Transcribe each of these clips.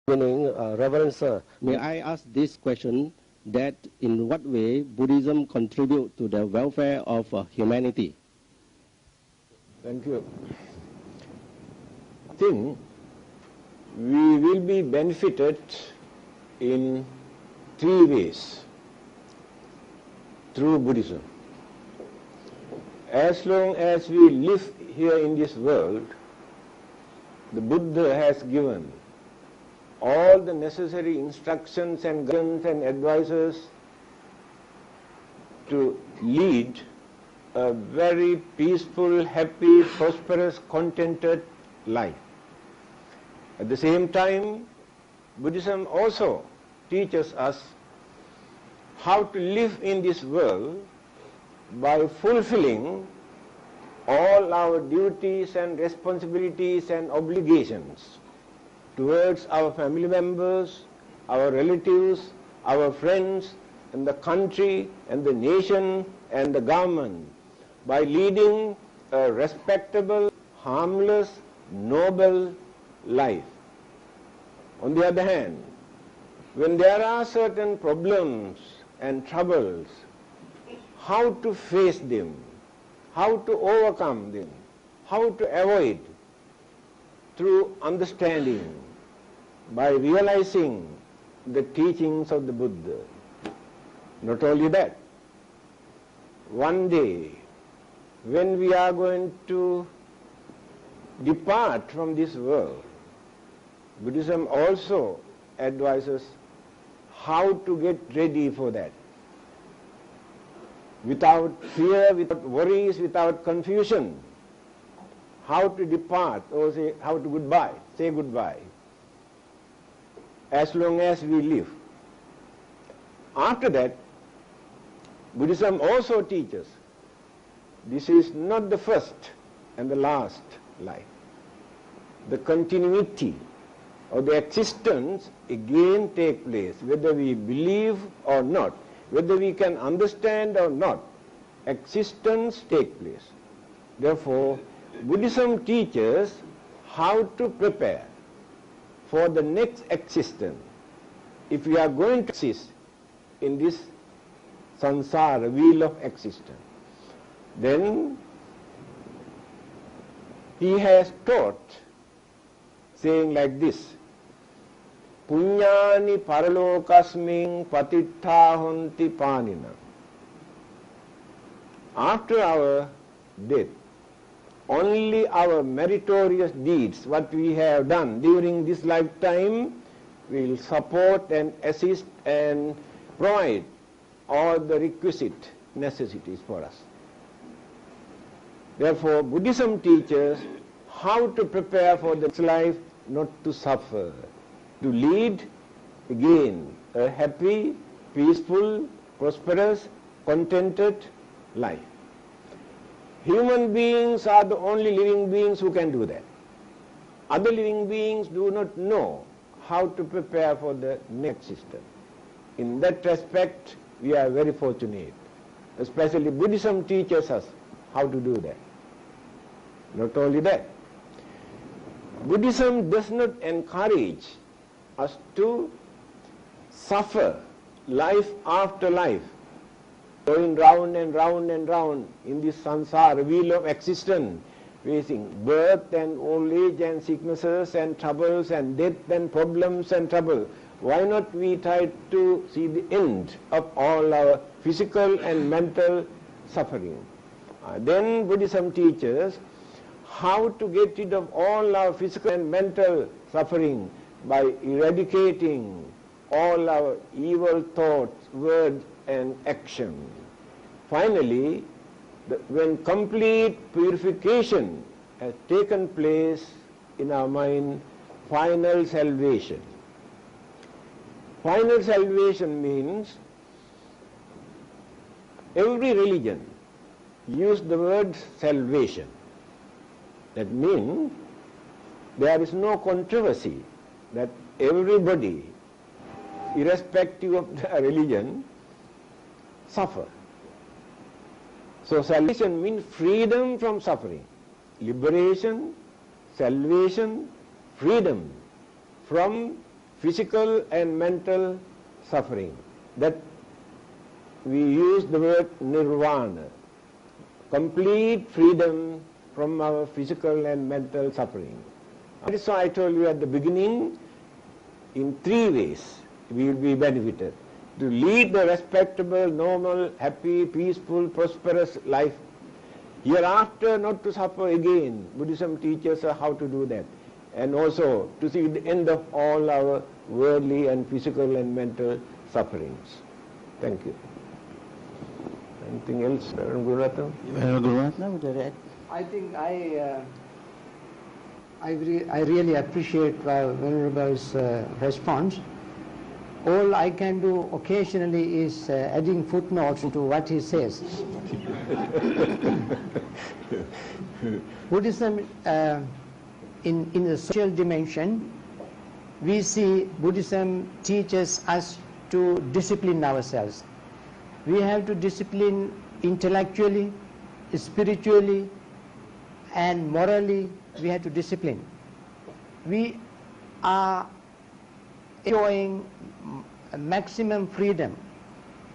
Meaning, Reverend Sir, may I ask this question, that in what way Buddhism contribute to the welfare of humanity? Thank you. I think we will be benefited in three ways through Buddhism. As long as we live here in this world, the Buddha has given all the necessary instructions and guidance and advices to lead a very peaceful, happy, prosperous, contented life. At the same time, Buddhism also teaches us how to live in this world by fulfilling all our duties and responsibilities and obligations towards our family members, our relatives, our friends, and the country, and the nation, and the government, by leading a respectable, harmless, noble life. On the other hand, when there are certain problems and troubles, how to face them, how to overcome them, how to avoid, through understanding, by realizing the teachings of the Buddha. Not only that, one day when we are going to depart from this world, Buddhism also advises how to get ready for that, without fear, without worries, without confusion, how to depart, or say how to say goodbye, as long as we live. After that, Buddhism also teaches this is not the first and the last life. The continuity of the existence again take place, whether we believe or not, whether we can understand or not, existence take place. Therefore, Buddhism teaches how to prepare for the next existence. If we are going to exist in this samsara, wheel of existence, then he has taught, saying like this: Punyani paralokasming patittha honti panina. After our death, only our meritorious deeds, what we have done during this lifetime, will support and assist and provide all the requisite necessities for us. Therefore, Buddhism teaches how to prepare for the next life, not to suffer, to lead again a happy, peaceful, prosperous, contented life. Human beings are the only living beings who can do that. Other living beings do not know how to prepare for the next system. In that respect, we are very fortunate. Especially Buddhism teaches us how to do that. Not only that, Buddhism does not encourage us to suffer life after life, going round and round and round in this samsara, wheel of existence, facing birth and old age and sicknesses and troubles and death and problems and trouble. Why not we try to see the end of all our physical and mental suffering? Then Buddhism teaches how to get rid of all our physical and mental suffering by eradicating all our evil thoughts, words, and action. Finally, when complete purification has taken place in our mind, final salvation. Final salvation means every religion use the word salvation. That means there is no controversy that everybody, irrespective of the religion, suffer. So salvation means freedom from suffering. Liberation, salvation, freedom from physical and mental suffering. That we use the word nirvana, complete freedom from our physical and mental suffering. That is why I told you at the beginning, in 3 ways we will be benefited. To lead a respectable, normal, happy, peaceful, prosperous life. Hereafter not to suffer again. Buddhism teaches us how to do that. And also to see the end of all our worldly and physical and mental sufferings. Thank you. Anything else, Gururatna? I think I really appreciate Venerable's response. All I can do occasionally is adding footnotes to what he says. Buddhism, in the social dimension, we see Buddhism teaches us to discipline ourselves. We have to discipline intellectually, spiritually, and morally. We have to discipline. We are enjoying maximum freedom,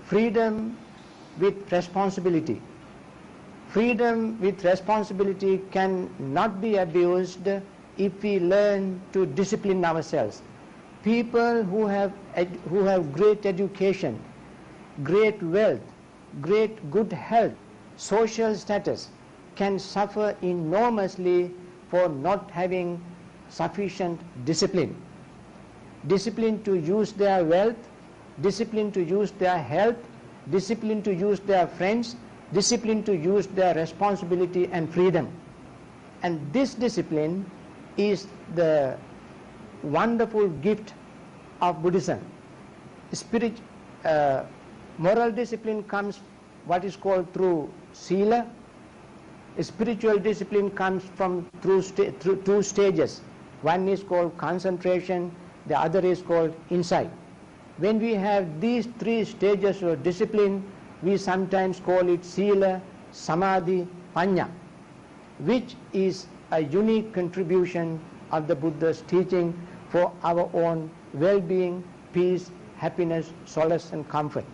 freedom with responsibility. Freedom with responsibility cannot be abused if we learn to discipline ourselves. People who have great education, great wealth, great good health, social status can suffer enormously for not having sufficient discipline. Discipline to use their wealth, discipline to use their health, discipline to use their friends, discipline to use their responsibility and freedom. And this discipline is the wonderful gift of Buddhism. Moral discipline comes what is called through sila. Spiritual discipline comes through 2 stages. One is called concentration, the other is called insight. When we have these 3 stages of discipline, we sometimes call it sila, samadhi, panya, which is a unique contribution of the Buddha's teaching for our own well-being, peace, happiness, solace and comfort.